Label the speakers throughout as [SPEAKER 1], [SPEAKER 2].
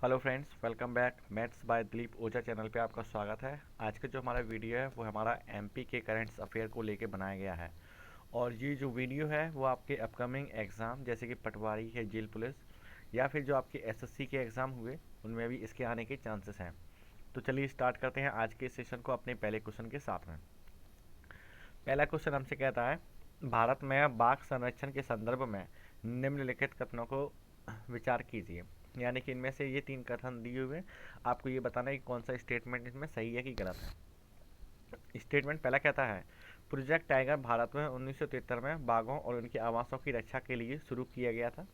[SPEAKER 1] Hello friends, welcome back. Maths by Dilip Ojha channel पे आपका स्वागत है। आज का जो हमारा वीडियो है वो हमारा एमपी के करंट्स अफेयर को लेके बनाया गया है। और ये जो वीडियो है वो आपके अपकमिंग एग्ज़ाम जैसे कि पटवारी है, जेल पुलिस या फिर जो आपके एसएससी के एग्ज़ाम हुए उनमें भी इसके आने के चांसेस हैं। तो चलिए स्टार्ट करते हैं आज के सेशन को अपने पहले क्वेश्चन के साथ में। पहला क्वेश्चन हमसे कहता है, भारत में बाघ संरक्षण के संदर्भ में निम्नलिखित कथनों को विचार कीजिए। यानी कि इनमें से ये 3 कथन दिए हुए हैं, आपको ये बताना है कि कौन सा स्टेटमेंट इसमें सही है कि गलत है। स्टेटमेंट पहला कहता है, प्रोजेक्ट टाइगर भारत में 1973 में बाघों और उनके आवासों की रक्षा के लिए शुरू किया गया था।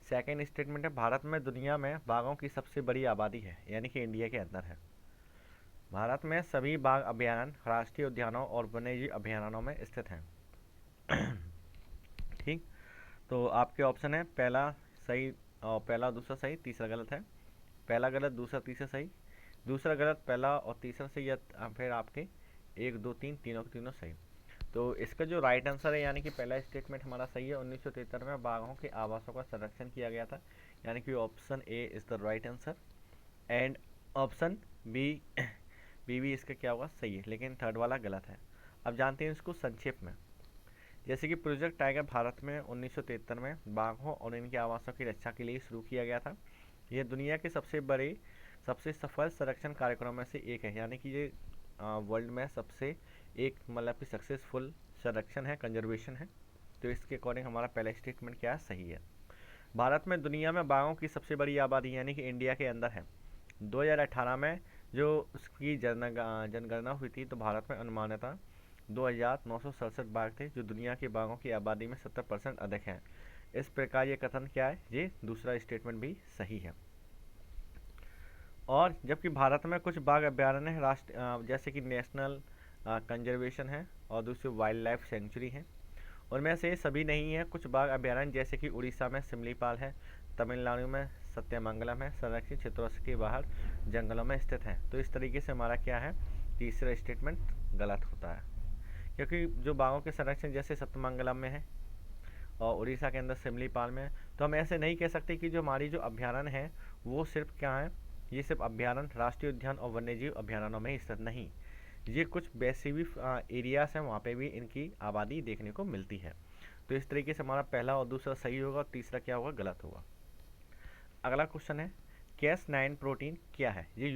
[SPEAKER 1] सेकेंड स्टेटमेंट है, भारत में दुनिया में बाघों की सबसे बड़ी आबादी है, यानी कि इंडिया के अंदर है। भारत में सभी बाघ अभयारण्य राष्ट्रीय उद्यानों और वन्यजीव अभयारण्यों में स्थित हैं। ठीक, तो आपके ऑप्शन है पहला सही और पहला दूसरा सही, तीसरा गलत है। पहला गलत, दूसरा तीसरा सही, दूसरा गलत, पहला और तीसरा सही, या फिर आपके 1 2 3 तीनों के तीनों सही। तो इसका जो राइट आंसर है यानी कि पहला स्टेटमेंट हमारा सही है। 1973 में बाघों के आवासों का संरक्षण किया गया था, यानी कि option A is the right answer. And option B B भी इसका क्या होगा, सही है, लेकिन थर्ड वाला गलत है। अब जानते हैं इसको संक्षेप में। जैसे कि प्रोजेक्ट टाइगर भारत में 1973 में बाघों और इनके आवासों की रक्षा के लिए शुरू किया गया था। यह दुनिया के सबसे बड़े सबसे सफल संरक्षण कार्यक्रमों में से एक है, यानी कि ये वर्ल्ड में सबसे एक मतलब कि सक्सेसफुल संरक्षण है, कंजर्वेशन है। तो इसके अकॉर्डिंग हमारा पहला स्टेटमेंट क्या सही है। भारत में दुनिया में बाघों की सबसे बड़ी आबादी यानी कि इंडिया के अंदर है। 2018 में जो उसकी जनगणना हुई थी तो भारत में अनुमानतः 2,967 बाघ थे, जो दुनिया के बाघों की आबादी में 70% अधिक हैं। इस प्रकार ये कथन क्या है, ये दूसरा स्टेटमेंट भी सही है। और जबकि भारत में कुछ बाघ अभयारण्य है राष्ट्र जैसे कि नेशनल कंजर्वेशन है और दूसरी वाइल्ड लाइफ सेंचुरी है, उनमें से सभी नहीं है। कुछ बाघ अभयारण्य जैसे कि उड़ीसा में सिमलीपाल है, तमिलनाडु में सत्यमंगलम है, संरक्षित क्षेत्रों के बाहर जंगलों में स्थित है। तो इस तरीके से हमारा क्या है, तीसरा स्टेटमेंट गलत होता है, क्योंकि जो बाघों के संरक्षण जैसे सत्यमंगलम में है और उड़ीसा के अंदर सिमलीपाल में है, तो हम ऐसे नहीं कह सकते कि जो हमारी जो अभ्यारण्य है वो सिर्फ क्या है, ये सिर्फ अभ्यारण्य राष्ट्रीय उद्यान और वन्यजीव अभ्यारण्यों में स्थित नहीं, ये कुछ वैसे भी एरियाज हैं, वहाँ पे भी इनकी आबादी देखने को मिलती है। तो इस तरीके से हमारा पहला और दूसरा सही होगा और तीसरा क्या होगा, गलत होगा। अगला क्वेश्चन है, Cas9 प्रोटीन क्या है। ये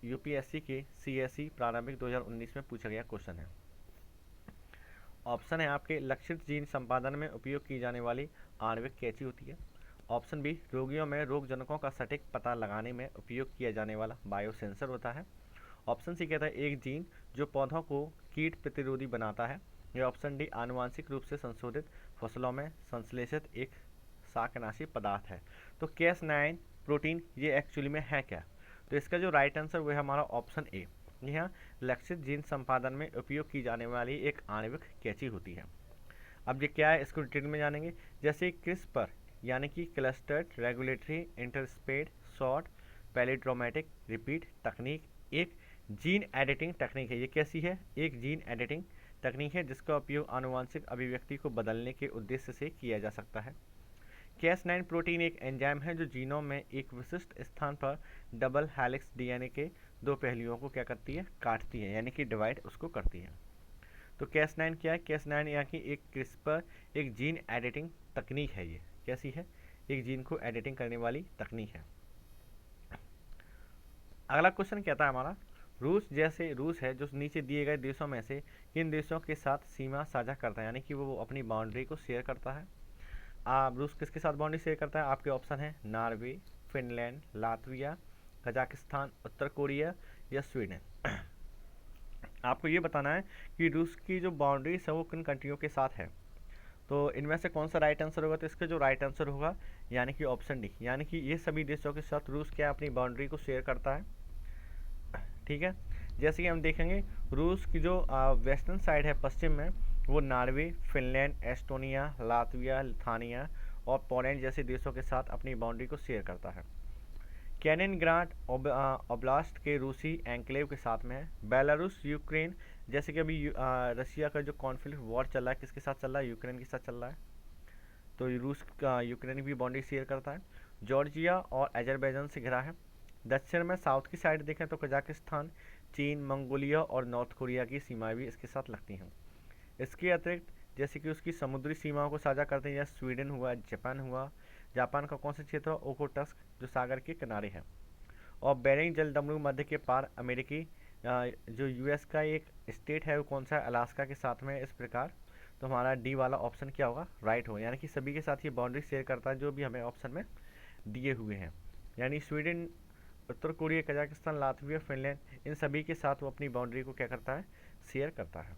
[SPEAKER 1] यूपीएससी के सीएसई प्रारंभिक 2019 में पूछा गया क्वेश्चन है। ऑप्शन है आपके, लक्षित जीन संपादन में उपयोग की जाने वाली आणविक कैंची होती है। ऑप्शन बी, रोगियों में रोगजनकों का सटीक पता लगाने में उपयोग किया जाने वाला बायोसेंसर होता है। ऑप्शन सी कहता है, एक जीन जो पौधों को कीट प्रतिरोधी बनाता है। या ऑप्शन डी, आनुवांशिक रूप से संशोधित फसलों में संश्लेषित एक शाकनाशी पदार्थ है। तो Cas9 प्रोटीन ये एक्चुअली में है क्या। तो इसका जो राइट आंसर वो है हमारा ऑप्शन ए। यहाँ लक्षित जीन संपादन में उपयोग की जाने वाली एक आणविक कैंची होती है। अब ये क्या है, इसको डिटेल में जानेंगे। जैसे क्रिस्पर यानी कि क्लस्टर्ड रेगुलेटरी इंटरस्पेड शॉर्ट पैलिट्रोमैटिक रिपीट तकनीक एक जीन एडिटिंग तकनीक है। ये कैसी है, एक जीन एडिटिंग तकनीक है जिसका उपयोग आनुवांशिक अभिव्यक्ति को बदलने के उद्देश्य से किया जा सकता है। Cas9 प्रोटीन एक एंजाइम है जो जीनोम में एक विशिष्ट स्थान पर डबल हेलिक्स डीएनए के दो पहलुओं को क्या करती है, काटती है, यानी कि डिवाइड उसको करती है। तो Cas9 क्या है, Cas9 यहाँ की एक क्रिस्पर एक जीन एडिटिंग तकनीक है। ये कैसी है, एक जीन को एडिटिंग करने वाली तकनीक है। अगला क्वेश्चन कहता है हमारा, रूस है जो नीचे दिए गए देशों में से किन देशों के साथ सीमा साझा करता है, यानी कि वो अपनी बाउंड्री को शेयर करता है। रूस किसके साथ बाउंड्री शेयर करता है, आपके ऑप्शन है नॉर्वे, फिनलैंड, लातविया, कजाकिस्तान, उत्तर कोरिया या स्वीडन। आपको ये बताना है कि रूस की जो बाउंड्रीज है वो किन कंट्रियों के साथ है। तो इनमें से कौन सा राइट आंसर होगा, तो इसका जो राइट आंसर होगा यानी कि ऑप्शन डी, यानी कि ये सभी देशों के साथ रूस क्या अपनी बाउंड्री को शेयर करता है। ठीक है, जैसे कि हम देखेंगे रूस की जो वेस्टर्न साइड है पश्चिम में, वो Norway, Finland, Estonia, Latvia, Lithuania और पोलैंड जैसे देशों के साथ अपनी बाउंड्री को शेयर करता है। कैलिनिनग्राड ओब्लास्ट के रूसी एन्क्लेव के साथ में है। बेलारूस, यूक्रेन, जैसे कि अभी रशिया का जो कॉन्फ्लिक्ट वॉर चल रहा है किसके साथ चल रहा है, यूक्रेन के साथ चल रहा है। तो रूस का यूक्रेन भी बाउंड्री शेयर करता है। जॉर्जिया और अजरबैजान से घिरा है। दक्षिण में साउथ की साइड देखें तो कजाकिस्तान, चीन, मंगोलिया और नॉर्थ कोरिया की सीमाएं भी इसके साथ लगती हैं। इसके अतिरिक्त जैसे कि उसकी समुद्री सीमाओं को साझा करते हैं, जैसे स्वीडन हुआ, जापान हुआ। जापान का कौन सा क्षेत्र है? ओखोटस्क, जो सागर के किनारे है। और बेरिंग जलडमरू मध्य के पार अमेरिकी जो यूएस का एक स्टेट है वो कौन सा है? अलास्का के साथ में। इस प्रकार तो हमारा डी वाला ऑप्शन क्या होगा? राइट हो, यानी कि सभी के साथ ये बाउंड्री शेयर करता है जो भी हमें ऑप्शन में दिए हुए हैं। यानी स्वीडन, उत्तर कोरिया, कजाकिस्तान, लातविया, फिनलैंड, इन सभी के साथ वो अपनी बाउंड्री को क्या करता है? शेयर करता है।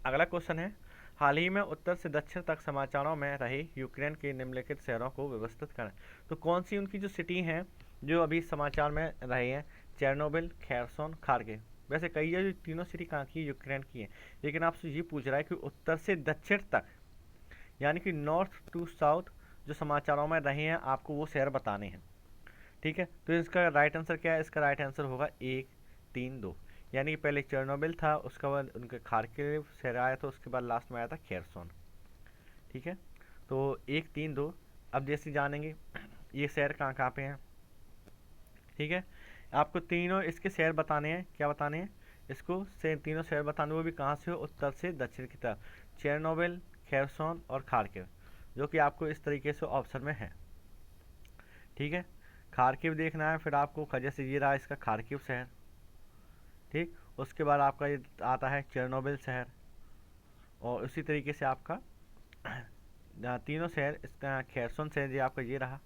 [SPEAKER 1] अगला क्वेश्चन है, हाल ही में उत्तर से दक्षिण तक समाचारों में रहे यूक्रेन के निम्नलिखित शहरों को व्यवस्थित करें। तो कौन सी उनकी जो सिटी हैं जो अभी समाचार में रहे हैं? Chernobyl, Kherson, Kharkiv. वैसे कई है, जो तीनों सिटी कहाँ की है? यूक्रेन की है। लेकिन आपसे ये पूछ रहा है कि उत्तर से दक्षिण तक, यानी कि नॉर्थ टू साउथ जो समाचारों में रहे हैं, आपको वो शहर बताने हैं। ठीक है, तो इसका राइट आंसर क्या है? इसका राइट आंसर होगा 1, 3, 2। यानी कि पहले चेरनोबिल था, उसके बाद उनके खार्किव शहर आया था, उसके बाद लास्ट में आया था खेरसोन। ठीक है, तो 1, 3, 2। अब जैसे जानेंगे ये शहर कहाँ कहाँ पे हैं। ठीक है, आपको तीनों इसके शहर बताने हैं। क्या बताने हैं? इसको से तीनों शहर बताने, वो भी कहाँ से हो? उत्तर से दक्षिण की तरफ। चेरनोबिल, खेरसोन और खार्किव, जो कि आपको इस तरीके से ऑप्शन में है। ठीक है, खार्किव देखना है, फिर आपको जैसे ये रहा इसका खार्किव शहर। ठीक, उसके बाद आपका ये आता है चेरनोबिल शहर, और उसी तरीके से आपका तीनों शहर, इसका खेरसोन शहर ये आपका ये रहा।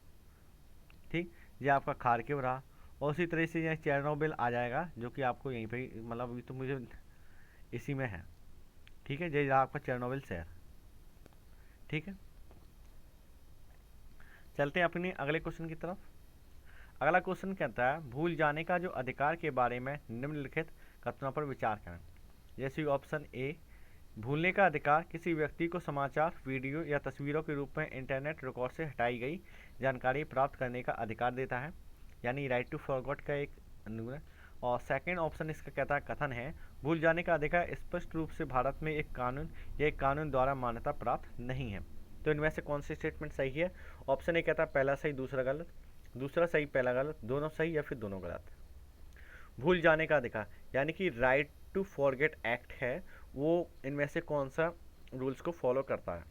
[SPEAKER 1] ठीक, ये आपका खार्किव रहा, और उसी तरह से ये चेरनोबिल आ जाएगा, जो कि आपको यहीं पे मतलब अभी तो मुझे इसी में है। ठीक है, ये रहा आपका चेरनोबिल शहर। ठीक है, चलते हैं अपनी अगले क्वेश्चन की तरफ। अगला क्वेश्चन कहता है, भूल जाने का जो अधिकार के बारे में निम्नलिखित कथनों पर विचार करें। जैसे ऑप्शन ए, भूलने का अधिकार किसी व्यक्ति को समाचार, वीडियो या तस्वीरों के रूप में इंटरनेट रिकॉर्ड से हटाई गई जानकारी प्राप्त करने का अधिकार देता है, यानी राइट टू फॉरगॉट का एक अनुग्रह। और सेकंड ऑप्शन इसका कहता है, कथन है, भूल जाने का अधिकार स्पष्ट रूप से भारत में एक कानून या एक कानून द्वारा मान्यता प्राप्त नहीं है। तो इनमें से कौन सी स्टेटमेंट सही है? ऑप्शन ए कहता है पहला सही दूसरा गलत, दूसरा सही पहला गलत, दोनों सही या फिर दोनों गलत। भूल जाने का अधिकार यानी कि राइट टू फॉरगेट एक्ट है, वो इनमें से कौन सा रूल्स को फॉलो करता है?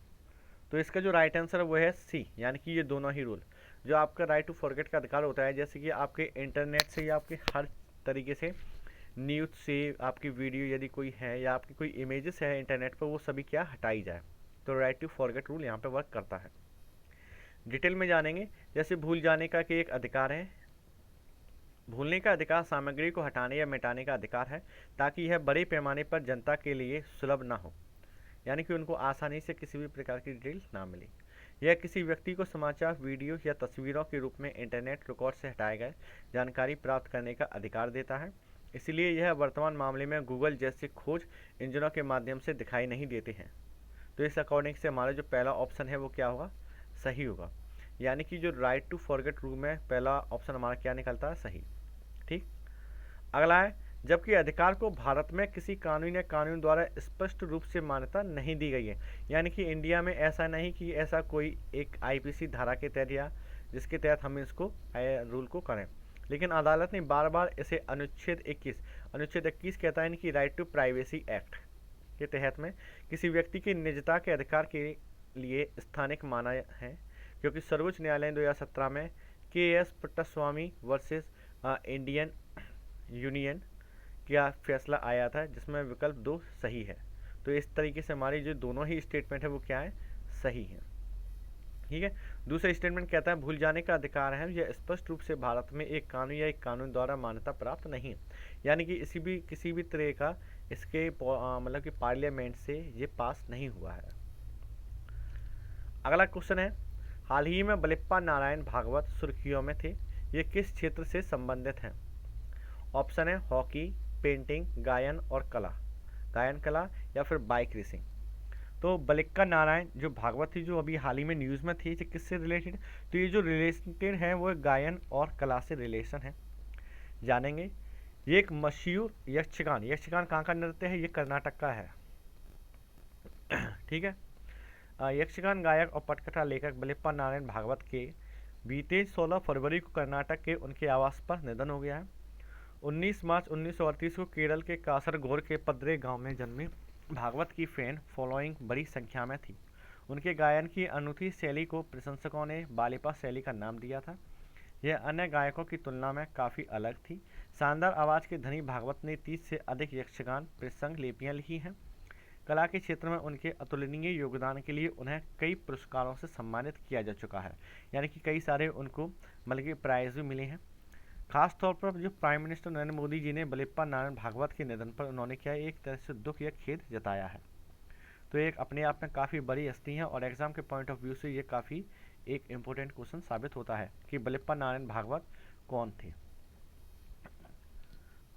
[SPEAKER 1] तो इसका जो राइट आंसर है वो है सी, यानी कि ये दोनों ही रूल। जो आपका राइट टू फॉरगेट का अधिकार होता है, जैसे कि आपके इंटरनेट से या आपके हर तरीके से न्यूज़ से आपकी वीडियो यदि कोई है या आपकी कोई इमेजेस है इंटरनेट पर, वो सभी क्या हटाई जाए। तो राइट टू फॉरगेट रूल यहाँ पे वर्क करता है। डिटेल में जानेंगे, जैसे भूल जाने का कि एक अधिकार है। भूलने का अधिकार सामग्री को हटाने या मिटाने का अधिकार है, ताकि यह बड़े पैमाने पर जनता के लिए सुलभ ना हो, यानी कि उनको आसानी से किसी भी प्रकार की डिटेल ना मिले। यह किसी व्यक्ति को समाचार, वीडियो या तस्वीरों के रूप में इंटरनेट रिकॉर्ड से हटाए गए जानकारी प्राप्त करने का अधिकार देता है। इसलिए यह वर्तमान मामले में गूगल जैसे खोज इंजनों के माध्यम से दिखाई नहीं देते हैं। तो इस अकॉर्डिंग से हमारा जो पहला ऑप्शन है वो क्या होगा? सही होगा। यानी कि जो राइट टू फॉरगेट रूल में पहला ऑप्शन हमारा क्या निकलता है? सही। ठीक, अगला है, जबकि अधिकार को भारत में किसी कानून या कानून द्वारा स्पष्ट रूप से मान्यता नहीं दी गई है, यानी कि इंडिया में ऐसा नहीं कि ऐसा कोई एक आईपीसी धारा के तहत या जिसके तहत हम इसको रूल को करें, लेकिन अदालत ने बार बार इसे अनुच्छेद 21 कहता है कि राइट टू प्राइवेसी एक्ट के तहत में किसी व्यक्ति की निजता के अधिकार के लिए स्थानिक माना है, क्योंकि सर्वोच्च न्यायालय 2017 में KS. Puttaswamy versus Indian union का फैसला आया था, जिसमें विकल्प 2 सही है। तो इस तरीके से हमारी जो दोनों ही स्टेटमेंट है वो क्या है? सही है। ठीक है, दूसरा स्टेटमेंट कहता है भूल जाने का अधिकार है यह स्पष्ट रूप से भारत में एक कानून या एक कानून द्वारा मान्यता प्राप्त नहीं है, यानी कि किसी भी तरह का इसके मतलब कि पार्लियामेंट से ये पास नहीं हुआ है। अगला क्वेश्चन है, हाल ही में बलिप्पा नारायण भागवत सुर्खियों में थे, ये किस क्षेत्र से संबंधित हैं? ऑप्शन है हॉकी, पेंटिंग, गायन और कला, गायन कला या फिर बाइक रेसिंग। तो बलिक्का नारायण जो भागवत थी, जो अभी हाल ही में न्यूज़ में थी, ये किससे रिलेटेड? तो ये जो रिलेटेड है वो गायन और कला से रिलेशन है, जानेंगे। ये एक मशहूर यक्षगान, यक्षगान कहाँ का नृत्य है? ये कर्नाटक का है। ठीक है, यक्षगान गायक और पटकथा लेखक बलिप्पा नारायण भागवत के बीते 16 फरवरी को कर्नाटक के उनके आवास पर निधन हो गया है। 19 मार्च 1938 को केरल के कासरगोड के पद्रे गांव में जन्मे भागवत की फैन फॉलोइंग बड़ी संख्या में थी। उनके गायन की अनूठी शैली को प्रशंसकों ने बालिपा शैली का नाम दिया था। यह अन्य गायकों की तुलना में काफ़ी अलग थी। शानदार आवाज़ के धनी भागवत ने 30 से अधिक यक्षगान प्रसंग लिपियाँ लिखी हैं। कला के क्षेत्र में उनके अतुलनीय योगदान के लिए उन्हें कई पुरस्कारों से सम्मानित किया जा चुका है, यानी कि कई सारे उनको बल्कि प्राइज भी मिले हैं। खास तौर पर जो प्राइम मिनिस्टर नरेंद्र मोदी जी ने बलिप्पा नारायण भागवत के निधन पर उन्होंने क्या एक तरह से दुख या खेद जताया है। तो एक अपने आप में काफ़ी बड़ी हस्ती है और एग्जाम के पॉइंट ऑफ व्यू से ये काफ़ी एक इम्पोर्टेंट क्वेश्चन साबित होता है कि बलिप्पा नारायण भागवत कौन थे।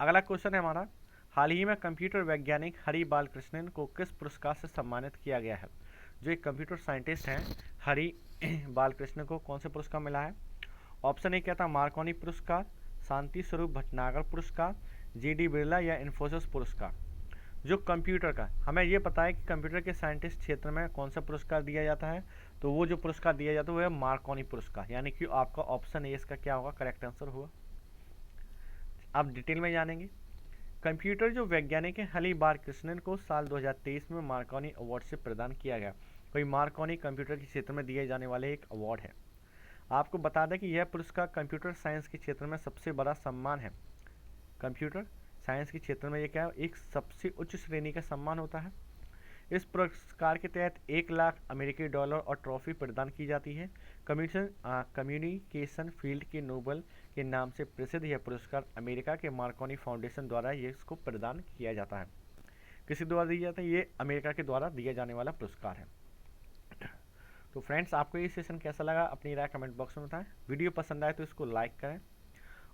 [SPEAKER 1] अगला क्वेश्चन है हमारा, हाल ही में कंप्यूटर वैज्ञानिक हरि बालकृष्णन को किस पुरस्कार से सम्मानित किया गया है। जो एक कंप्यूटर साइंटिस्ट हैं हरि बालकृष्णन को कौन से पुरस्कार मिला है। ऑप्शन ए क्या था, मार्कोनी पुरस्कार, शांति स्वरूप भटनागर पुरस्कार, जीडी बिरला या इन्फोसिस पुरस्कार। जो कंप्यूटर का हमें ये पता है कि कंप्यूटर के साइंटिस्ट क्षेत्र में कौन सा पुरस्कार दिया जाता है, तो वो जो पुरस्कार दिया जाता है वो है मार्कोनी पुरस्कार, यानी कि आपका ऑप्शन ए इसका क्या होगा, करेक्ट आंसर होगा। अब डिटेल में जानेंगे। कंप्यूटर जो वैज्ञानिक है हरि बालकृष्णन को साल 2023 में मार्कोनी अवार्ड से प्रदान किया गया। कोई मार्कोनी कंप्यूटर के क्षेत्र में दिए जाने वाले एक अवार्ड है। आपको बता दें कि यह पुरस्कार कंप्यूटर साइंस के क्षेत्र में सबसे बड़ा सम्मान है। कंप्यूटर साइंस के क्षेत्र में यह क्या है, एक सबसे उच्च श्रेणी का सम्मान होता है। इस पुरस्कार के तहत 1 लाख अमेरिकी डॉलर और ट्रॉफी प्रदान की जाती है। कम्युनिकेशन फील्ड के नोबल के नाम से प्रसिद्ध यह पुरस्कार अमेरिका के मार्कोनी फाउंडेशन द्वारा ये इसको प्रदान किया जाता है। किसी द्वारा दिया जाता है, ये अमेरिका के द्वारा दिया जाने वाला पुरस्कार है। तो फ्रेंड्स, आपको ये सेशन कैसा लगा अपनी राय कमेंट बॉक्स में बताएं। वीडियो पसंद आए तो इसको लाइक करें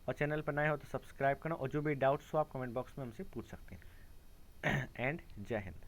[SPEAKER 1] और चैनल पर नए हो तो सब्सक्राइब करें और जो भी डाउट्स हो आप कमेंट बॉक्स में हमसे पूछ सकते हैं। एंड जय हिंद।